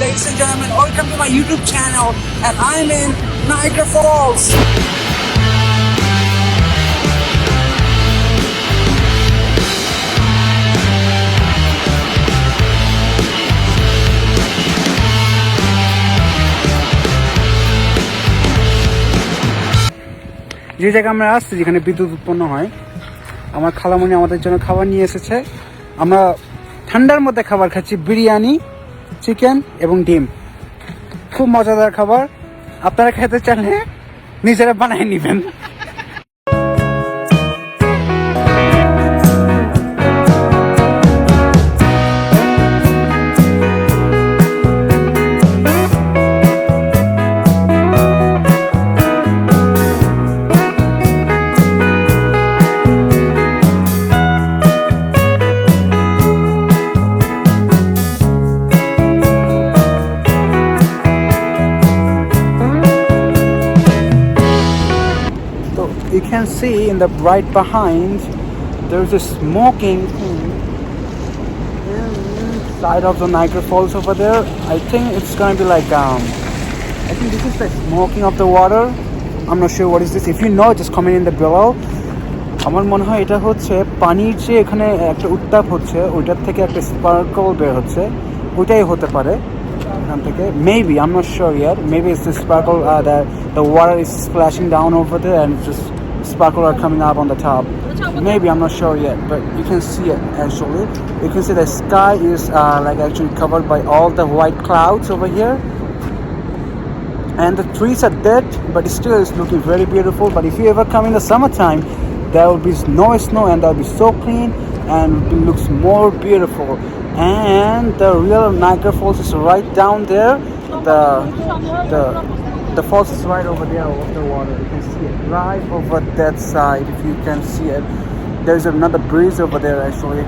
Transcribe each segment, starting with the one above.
ladies and gentlemen, welcome to my YouTube channel, and I'm in Niagara Falls. যে জায়গায় আমরা আসছি যেখানে বিদ্যুৎ উৎপন্ন হয়, আমার খালামণি আমাদের জন্য খাবার নিয়ে এসেছে। আমরা ঠান্ডার মধ্যে খাবার খাচ্ছি, বিরিয়ানি, চিকেন এবং ডিম। খুব মজাদার খাবার, আপনারা খেতে চাইলে নিজেরা বানিয়ে নেবেন। You can see in the right behind there's a smoking thing inside of the Niagara Falls over there. I think it's gonna be like I think this is the smoking of the water. I'm not sure what is this. If you know, just comment in the below. আমার মনে হয় এটা হচ্ছে পানির যে এখানে একটা উত্তাপ হচ্ছে, ওইটার থেকে একটা স্পার্কল বের হচ্ছে, ওইটাই হতে পারে এখান থেকে। Maybe, I'm not sure yet. Maybe it's the sparkle that the water is splashing down over there and just sparkle are coming up on the top. Maybe, I'm not sure yet, but you can see it actually. You can see the sky is like actually covered by all the white clouds over here, and the trees are dead, but still it's looking very beautiful. But if you ever come in the summertime, there will be no snow and that will be so clean and it looks more beautiful. And the real Niagara Falls is right down there. The falls is right over there over the water. You can see it right over that side. If you can see it, there's another breeze over there actually.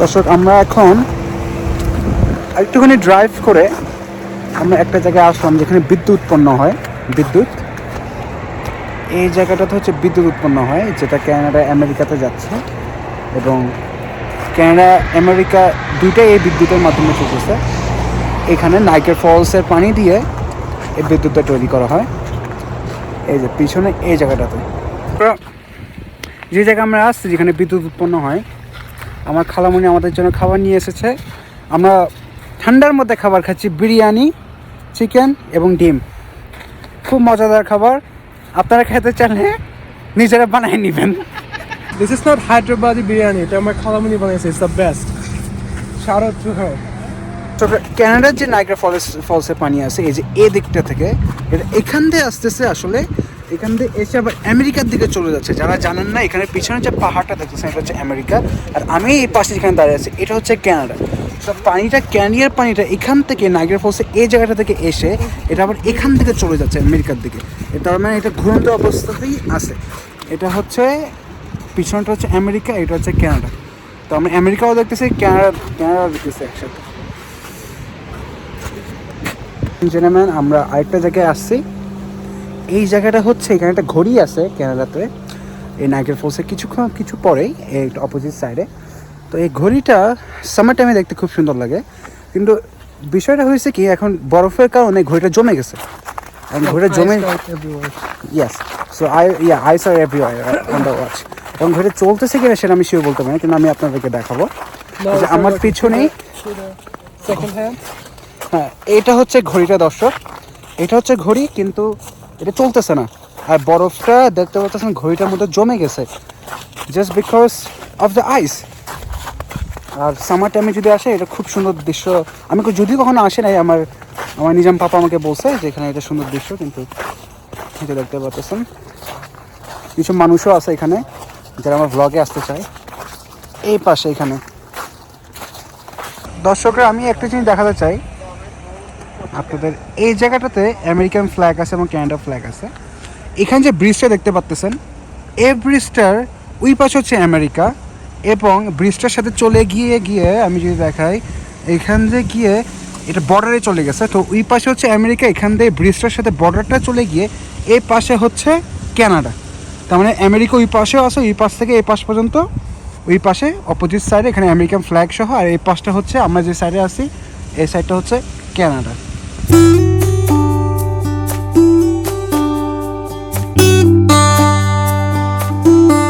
দর্শক আমরা এখন একটুখানি drive করে আমরা একটা জায়গায় আসলাম যেখানে বিদ্যুৎ উৎপন্ন হয়। বিদ্যুৎ, এই জায়গাটাতে হচ্ছে বিদ্যুৎ উৎপন্ন হয় যেটা কানাডা আমেরিকাতে যাচ্ছে, এবং কানাডা আমেরিকা দুইটাই এই বিদ্যুতের মাধ্যমে চলতেছে। এখানে নাইকের ফলসের পানি দিয়ে এই বিদ্যুৎটা তৈরি করা হয়। এই যে পিছনে এই জায়গাটাতে যে জায়গায় আমরা আসছি যেখানে বিদ্যুৎ উৎপন্ন হয়, আমার খালামণি আমাদের জন্য খাবার নিয়ে এসেছে। আমরা ঠান্ডার মধ্যে খাবার খাচ্ছি, বিরিয়ানি, চিকেন এবং ডিম। খুব মজাদার খাবার, আপনারা খেতে চাইলে নিজেরা বানিয়ে নেবেন। This is not Hyderabadi biryani. এটা আমার খালামণি বানাইছে। It's the best. Shout out to her. তো কানাডার যে নাইগ্রা ফলসের পানি আছে এই যে এই দিকটা থেকে, এটা এখান দিয়ে আসতেছে আসলে, এখান দিয়ে এসে আবার আমেরিকার দিকে চলে যাচ্ছে। যারা জানেন না, এখানে পিছনে যে পাহাড়টা দেখতেছেন এটা হচ্ছে আমেরিকা, আর আমি এই পাশে যেখানে দাঁড়িয়ে আছি এটা হচ্ছে কানাডা। তো পানিটা, ক্যানিয়ার পানিটা এখান থেকে নাইগ্রা ফলসে এই জায়গাটা থেকে এসে এটা আবার এখান থেকে চলে যাচ্ছে আমেরিকার দিকে। তার মানে এটা ঘুরন্ত অবস্থাতেই আছে। এটা হচ্ছে পিছনটা হচ্ছে আমেরিকা, এটা হচ্ছে কানাডা। তো আমরা আমেরিকাও দেখতেছি, কানাডাও দেখতেছি একসাথে। জেন্টলম্যান, আমরা আরেকটা জায়গায় আসছি। এই জায়গাটা হচ্ছে, এখানে একটা ঘড়ি আছে কানাডাতে, এই নাইগ্রা ফলসের কিছু পরেই এই অপোজিট সাইডে। তো এই ঘড়িটা সামার টাইমে দেখতে খুব সুন্দর লাগে, কিন্তু বিষয়টা হয়েছে কি, এখন বরফের কারণে ঘড়িটা জমে গেছে। এখন ঘড়িটা জমে, yes, so ice are everywhere on the watch. এবং ঘড়িটা চলতেছে কিনা সেটা আমি শিওর বলতে পারি, কিন্তু আমি আপনাদেরকে দেখাবো। যে আমার পিছনেই Second hand. হ্যাঁ, এটা হচ্ছে ঘড়িটা দর্শক, এটা হচ্ছে ঘড়ি, কিন্তু এটা চলতেছে না। আর বরফটা দেখতে পাচ্ছেন ঘড়িটার মধ্যে জমে গেছে, just because of the ice. আর সামার টাইমে যদি আসে এটা খুব সুন্দর দৃশ্য। আমি যদি কখনো আসে নাই, আমার নিজাম পাপা আমাকে বলছে যে এখানে এটা সুন্দর দৃশ্য, কিন্তু এটা দেখতে পাচ্ছেন কিছু মানুষও আছে এখানে যারা আমার ব্লগে আসতে চায়। এই পাশে এখানে দর্শকরা, আমি একটা জিনিস দেখাতে চাই আপনাদের। এই জায়গাটাতে আমেরিকান ফ্ল্যাগ আছে এবং কানাডা ফ্ল্যাগ আছে। এখানে যে ব্রিজটা দেখতে পাচ্ছেন, এই ব্রিজটার ওই পাশে হচ্ছে আমেরিকা, এবং ব্রিজটার সাথে চলে গিয়ে আমি যদি দেখাই, এখান দিয়ে গিয়ে এটা বর্ডারে চলে গেছে। তো ওই পাশে হচ্ছে আমেরিকা, এখান দিয়ে ব্রিজটার সাথে বর্ডারটা চলে গিয়ে এই পাশে হচ্ছে কানাডা। তার মানে আমেরিকা ওই পাশেও আছে, ওই পাশ থেকে এই পাশ পর্যন্ত, ওই পাশে অপোজিট সাইডে এখানে আমেরিকান ফ্ল্যাগ সহ, আর এই পাশটা হচ্ছে আমরা যে সাইডে আছি এই সাইডটা হচ্ছে কানাডা।